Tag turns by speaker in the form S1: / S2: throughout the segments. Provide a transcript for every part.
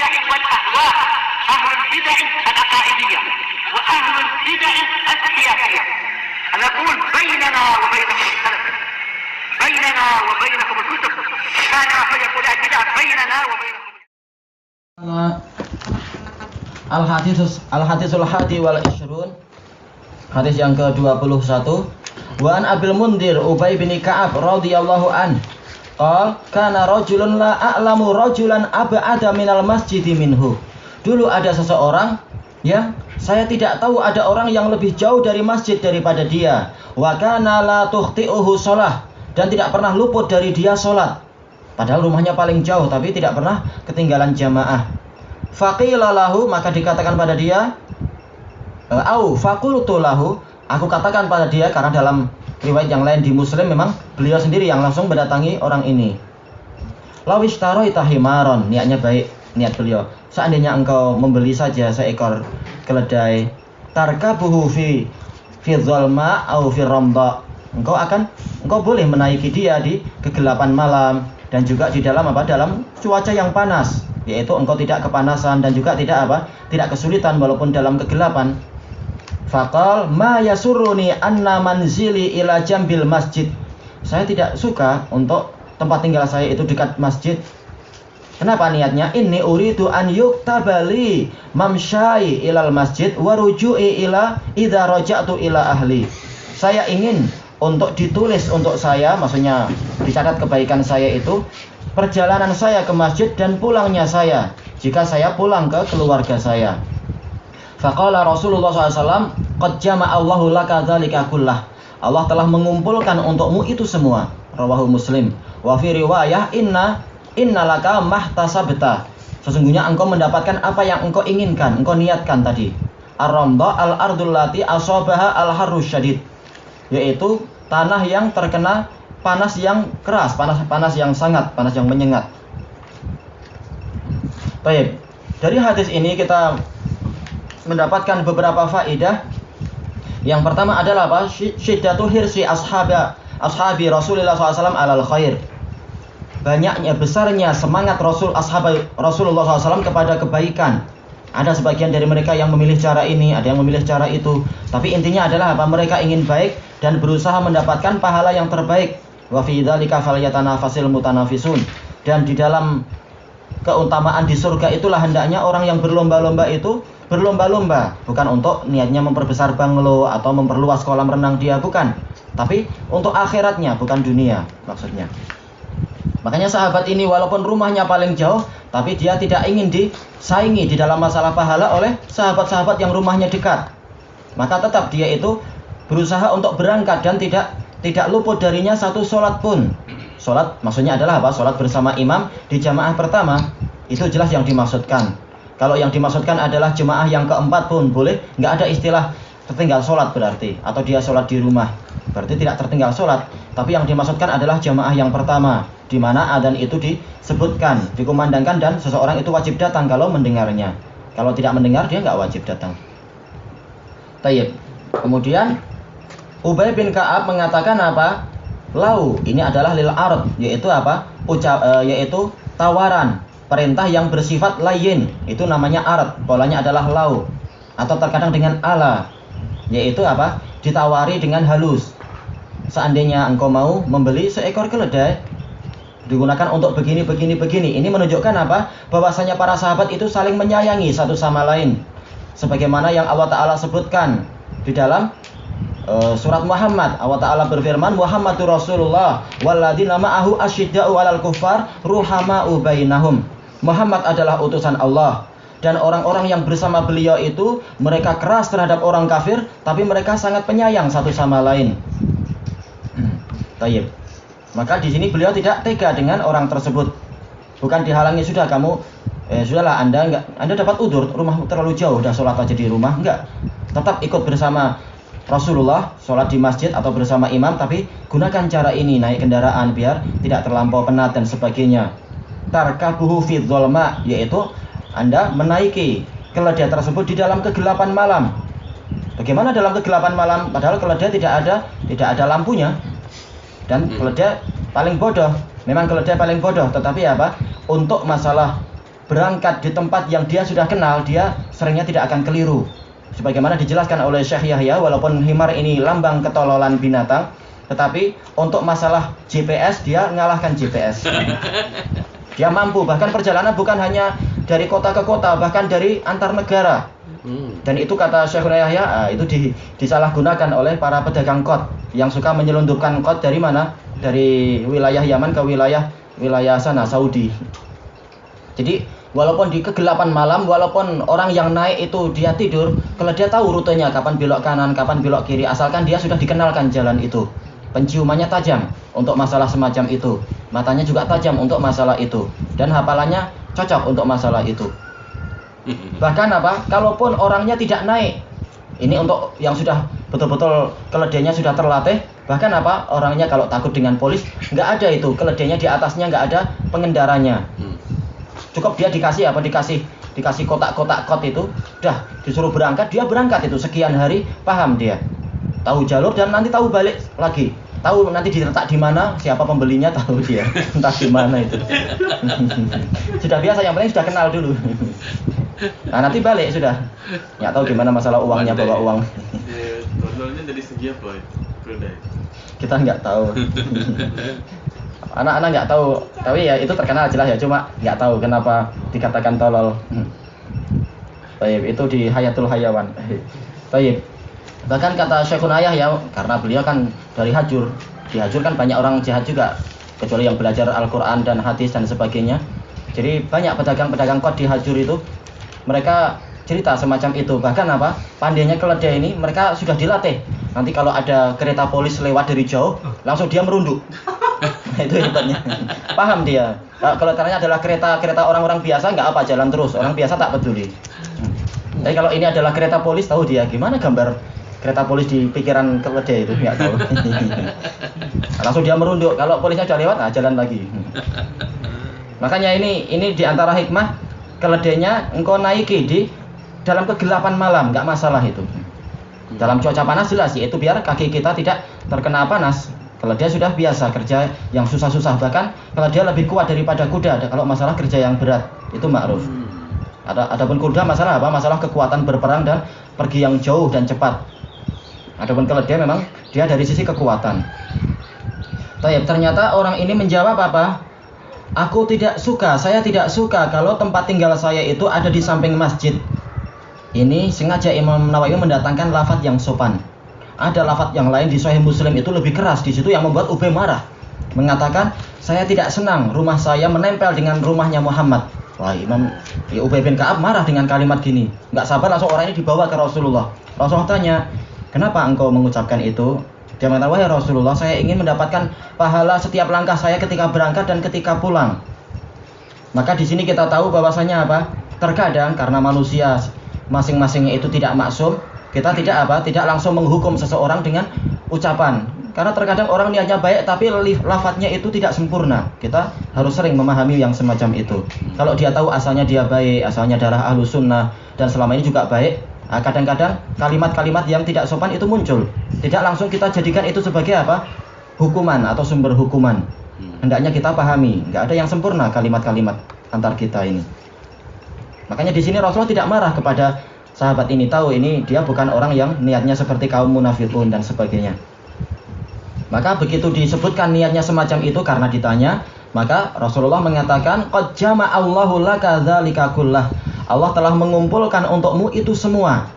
S1: البدع والأهواء، أهل البدع العقائدية وأهل البدع السياسية. نقول بيننا وبينكم السلف، بيننا وبينكم الكتب، كان فيقول البدع بيننا وبينكم.
S2: Al-Hadisul Hadi wal Ishrun, hadis yang ke-21. Wa an Abil Mundhir Ubay bin Ka'ab radhiyallahu an qala kana rajulun la a'lamu rajulan ab'ada minal masjidi minhu. Dulu ada seseorang, ya, saya tidak tahu ada orang yang lebih jauh dari masjid daripada dia. Wa kana la tukhti'uhu shalah, dan tidak pernah luput dari dia salat. Padahal rumahnya paling jauh tapi tidak pernah ketinggalan jamaah. Faqila lahu, maka dikatakan pada dia, faqultu lahu, aku katakan pada dia, karena dalam riwayat yang lain di Muslim memang beliau sendiri yang langsung mendatangi orang ini. Lawishtaroita himaron, niatnya baik, niat beliau. Seandainya engkau membeli saja seekor keledai, tarkabuhu fi dzalma au fi ramda, engkau boleh menaiki dia di kegelapan malam dan juga di dalam dalam cuaca yang panas, yaitu engkau tidak kepanasan dan juga tidak kesulitan walaupun dalam kegelapan. Faqal ma yasurruni anna manzili ila jambil masjid. Saya tidak suka untuk tempat tinggal saya itu dekat masjid. Kenapa niatnya? Inni uridu an yuktabali mamsyai ilal masjid wa ruju'i ila idza raja'tu ila ahli. Saya ingin untuk ditulis untuk saya, maksudnya dicatat kebaikan saya itu, perjalanan saya ke masjid dan pulangnya saya jika saya pulang ke keluarga saya. Faqala Rasulullah SAW, qad jama'allahu laka dzalika kullah. Allah telah mengumpulkan untukmu itu semua. Rawahu Muslim. Wa fi riwayah inna laka mahtasabta. Sesungguhnya engkau mendapatkan apa yang engkau inginkan, engkau niatkan tadi. Ar-ramda al-ardul lati asabaha al-harrus syadid, yaitu tanah yang terkena panas yang keras, panas yang sangat, panas yang menyengat. Baik, dari hadis ini kita mendapatkan beberapa faedah. Yang pertama adalah apa? Syiddatu hirsi ashabi Rasulullah SAW alal khair. Banyaknya, besarnya semangat Rasulullah SAW kepada kebaikan. Ada sebagian dari mereka yang memilih cara ini, ada yang memilih cara itu. Tapi intinya adalah apa? Mereka ingin baik dan berusaha mendapatkan pahala yang terbaik. Wa fi dzalika falyatanafasil mutanafisun. Dan di dalam keutamaan di surga itulah hendaknya orang yang berlomba-lomba itu berlomba-lomba, bukan untuk niatnya memperbesar banglo atau memperluas kolam renang dia, bukan. Tapi untuk akhiratnya, bukan dunia maksudnya. Makanya sahabat ini walaupun rumahnya paling jauh, tapi dia tidak ingin disaingi di dalam masalah pahala oleh sahabat-sahabat yang rumahnya dekat. Maka tetap dia itu berusaha untuk berangkat dan tidak luput darinya satu sholat pun. Sholat maksudnya adalah apa? Sholat bersama imam di jamaah pertama. Itu jelas yang dimaksudkan. Kalau yang dimaksudkan adalah jemaah yang keempat pun boleh, nggak ada istilah tertinggal sholat berarti, atau dia sholat di rumah, berarti tidak tertinggal sholat. Tapi yang dimaksudkan adalah jemaah yang pertama, di mana adzan itu disebutkan, dikumandangkan, dan seseorang itu wajib datang kalau mendengarnya. Kalau tidak mendengar dia nggak wajib datang. Tayyib. Kemudian Ubay bin Ka'ab mengatakan apa? Lau, ini adalah lil ard, yaitu apa? Yaitu tawaran. Perintah yang bersifat layin, itu namanya ard, polanya adalah lau, atau terkadang dengan ala, yaitu apa? Ditawari dengan halus. Seandainya engkau mau membeli seekor keledai, digunakan untuk begini. Ini menunjukkan apa? Bahwasanya para sahabat itu saling menyayangi satu sama lain, sebagaimana yang Allah Ta'ala sebutkan di dalam surat Muhammad. Allah Ta'ala berfirman, Muhammadur Rasulullah walladzina ma'ahu asyidda'u 'alal kuffar ruhama'u bainahum. Muhammad adalah utusan Allah, dan orang-orang yang bersama beliau itu mereka keras terhadap orang kafir, tapi mereka sangat penyayang satu sama lain. Tayyib. Maka di sini beliau tidak tega dengan orang tersebut. Bukan dihalangi, sudah kamu sudahlah, Anda dapat udzur, rumah terlalu jauh, udah sholat aja di rumah, enggak. Tetap ikut bersama Rasulullah, sholat di masjid atau bersama imam, tapi gunakan cara ini, naik kendaraan biar tidak terlampau penat dan sebagainya. Tarkabuhu fi dzalma, yaitu Anda menaiki keledai tersebut di dalam kegelapan malam. Bagaimana dalam kegelapan malam? Padahal keledai tidak ada lampunya. Dan keledai paling bodoh. Memang keledai paling bodoh, tetapi apa? Untuk masalah berangkat di tempat yang dia sudah kenal, dia seringnya tidak akan keliru. Sebagaimana dijelaskan oleh Syekh Yahya, walaupun himar ini lambang ketololan binatang, tetapi untuk masalah GPS dia ngalahkan GPS. Dia mampu, bahkan perjalanan bukan hanya dari kota ke kota, bahkan dari antar negara. Dan itu kata Syekh Yahya, itu disalahgunakan oleh para pedagang kot yang suka menyelundupkan kot dari mana? Dari wilayah Yaman ke wilayah sana, Saudi. Jadi walaupun di kegelapan malam, walaupun orang yang naik itu dia tidur, kalau dia tahu rutenya kapan belok kanan, kapan belok kiri, asalkan dia sudah dikenalkan jalan itu. Penciumannya tajam untuk masalah semacam itu, matanya juga tajam untuk masalah itu, dan hafalannya cocok untuk masalah itu. Bahkan kalaupun orangnya tidak naik, ini untuk yang sudah betul-betul keledainya sudah terlatih. Bahkan orangnya kalau takut dengan polis, nggak ada itu keledainya di atasnya, nggak ada pengendaranya. Cukup dia dikasih kotak-kotak kot itu, dah disuruh berangkat, dia berangkat itu sekian hari, paham dia, tahu jalur dan nanti tahu balik lagi, tahu nanti diletak di mana, siapa pembelinya tahu dia, entah di mana itu. Sudah biasa, yang penting sudah kenal dulu. Nah nanti balik sudah, nggak tahu gimana masalah uangnya, bawa uang.
S3: Kontrolnya dari segi apa?
S2: Kita nggak tahu. Anak-anak nggak tahu, tapi ya itu terkenal jelas ya, cuma nggak tahu kenapa dikatakan tolol. Baik, itu di Hayatul Hayawan. Baik. Bahkan kata Syekhuna Yahya, karena beliau kan dari Hajur, di Hajur kan banyak orang jihad juga, kecuali yang belajar Al-Quran dan hadis dan sebagainya. Jadi banyak pedagang-pedagang kot di Hajur itu, mereka cerita semacam itu. Bahkan pandainya keledai ini mereka sudah dilatih. Nanti kalau ada kereta polis lewat dari jauh, langsung dia merunduk. Itu hebatnya. Paham dia. Kalau ternyata adalah kereta orang-orang biasa, nggak apa, jalan terus. Orang biasa tak peduli. Tapi kalau ini adalah kereta polis, tahu dia gimana gambar kereta polis di pikiran keledai itu, nggak tahu. Langsung dia merunduk. Kalau polisnya sudah lewat, jalan lagi. Makanya ini di antara hikmah keledainya engkau naiki di dalam kegelapan malam, nggak masalah itu. Dalam cuaca panas jelas, yaitu biar kaki kita tidak terkena panas. Kalau dia sudah biasa kerja yang susah-susah, bahkan kalau dia lebih kuat daripada kuda, kalau masalah kerja yang berat itu ma'ruf. Adapun kuda masalah masalah kekuatan berperang dan pergi yang jauh dan cepat. Adapun keledai memang dia dari sisi kekuatan. Ternyata orang ini menjawab saya tidak suka kalau tempat tinggal saya itu ada di samping masjid. Ini sengaja Imam Nawawi mendatangkan lafaz yang sopan. Ada lafaz yang lain di Sahih Muslim itu lebih keras, di situ yang membuat Ubay marah. Mengatakan, saya tidak senang rumah saya menempel dengan rumahnya Muhammad. Wah, Ubay bin Ka'ab marah dengan kalimat gini. Nggak sabar langsung orang ini dibawa ke Rasulullah. Rasulullah tanya, kenapa engkau mengucapkan itu? Dia mengatakan, wahai Rasulullah, saya ingin mendapatkan pahala setiap langkah saya ketika berangkat dan ketika pulang. Maka di sini kita tahu bahwasanya terkadang karena manusia masing-masingnya itu tidak maksum, kita tidak langsung menghukum seseorang dengan ucapan. Karena terkadang orang niatnya baik tapi lafadznya itu tidak sempurna. Kita harus sering memahami yang semacam itu. Kalau dia tahu asalnya dia baik, asalnya darah Ahlus Sunnah dan selama ini juga baik, kadang-kadang kalimat-kalimat yang tidak sopan itu muncul. Tidak langsung kita jadikan itu sebagai hukuman atau sumber hukuman. Hendaknya kita pahami, nggak ada yang sempurna kalimat-kalimat antar kita ini. Makanya di sini Rasulullah tidak marah kepada sahabat ini, tahu ini dia bukan orang yang niatnya seperti kaum munafikun dan sebagainya. Maka begitu disebutkan niatnya semacam itu karena ditanya, maka Rasulullah mengatakan qad jama'allahu laka dzalika kullah. Allah telah mengumpulkan untukmu itu semua.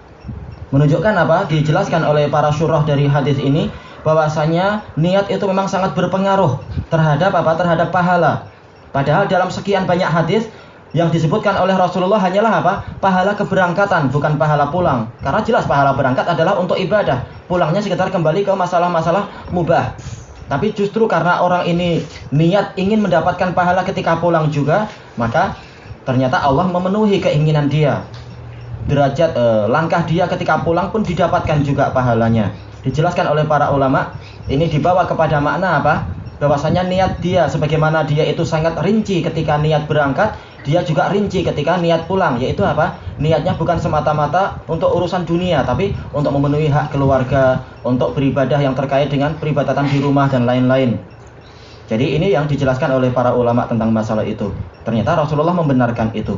S2: Menunjukkan dijelaskan oleh para syurah dari hadis ini bahwasanya niat itu memang sangat berpengaruh terhadap terhadap pahala. Padahal dalam sekian banyak hadis yang disebutkan oleh Rasulullah hanyalah pahala keberangkatan, bukan pahala pulang. Karena jelas pahala berangkat adalah untuk ibadah, pulangnya sekitar kembali ke masalah-masalah mubah. Tapi justru karena orang ini niat ingin mendapatkan pahala ketika pulang juga, maka ternyata Allah memenuhi keinginan dia. Derajat langkah dia ketika pulang pun didapatkan juga pahalanya. Dijelaskan oleh para ulama, ini dibawa kepada makna bahwasanya niat dia sebagaimana dia itu sangat rinci ketika niat berangkat, dia juga rinci ketika niat pulang, yaitu niatnya bukan semata-mata untuk urusan dunia, tapi untuk memenuhi hak keluarga, untuk beribadah yang terkait dengan peribadatan di rumah dan lain-lain. Jadi ini yang dijelaskan oleh para ulama tentang masalah itu. Ternyata Rasulullah membenarkan itu.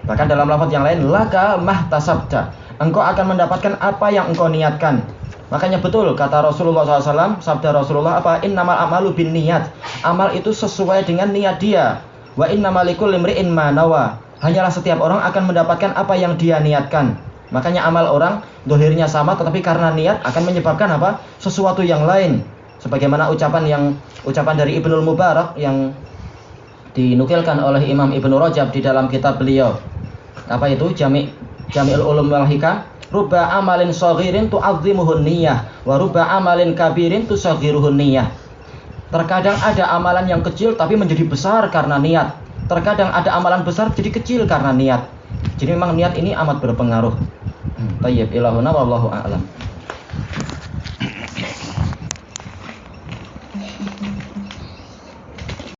S2: Bahkan dalam lafaz yang lain, laka mahtasabta, engkau akan mendapatkan apa yang engkau niatkan. Makanya betul kata Rasulullah SAW, sabda Rasulullah apa? Innamal amalu bin niat. Amal itu sesuai dengan niat dia. Wa innamal likulli imri'in ma nawa. Hanyalah setiap orang akan mendapatkan apa yang dia niatkan. Makanya amal orang dohirnya sama, tetapi karena niat akan menyebabkan apa? Sesuatu yang lain. Sebagaimana ucapan dari Ibnul Mubarak yang dinukilkan oleh Imam Ibnu Rajab di dalam kitab beliau. Apa itu? Jami'ul Ulum wal Hikam. Rubba amalin shaghirin tu'azzimuhun niyyah wa rubba amalin kabirin tusaghiruhun niyyah. Terkadang ada amalan yang kecil tapi menjadi besar karena niat. Terkadang ada amalan besar jadi kecil karena niat. Jadi memang niat ini amat berpengaruh. Tayyib ilahuna wallahu a'lam.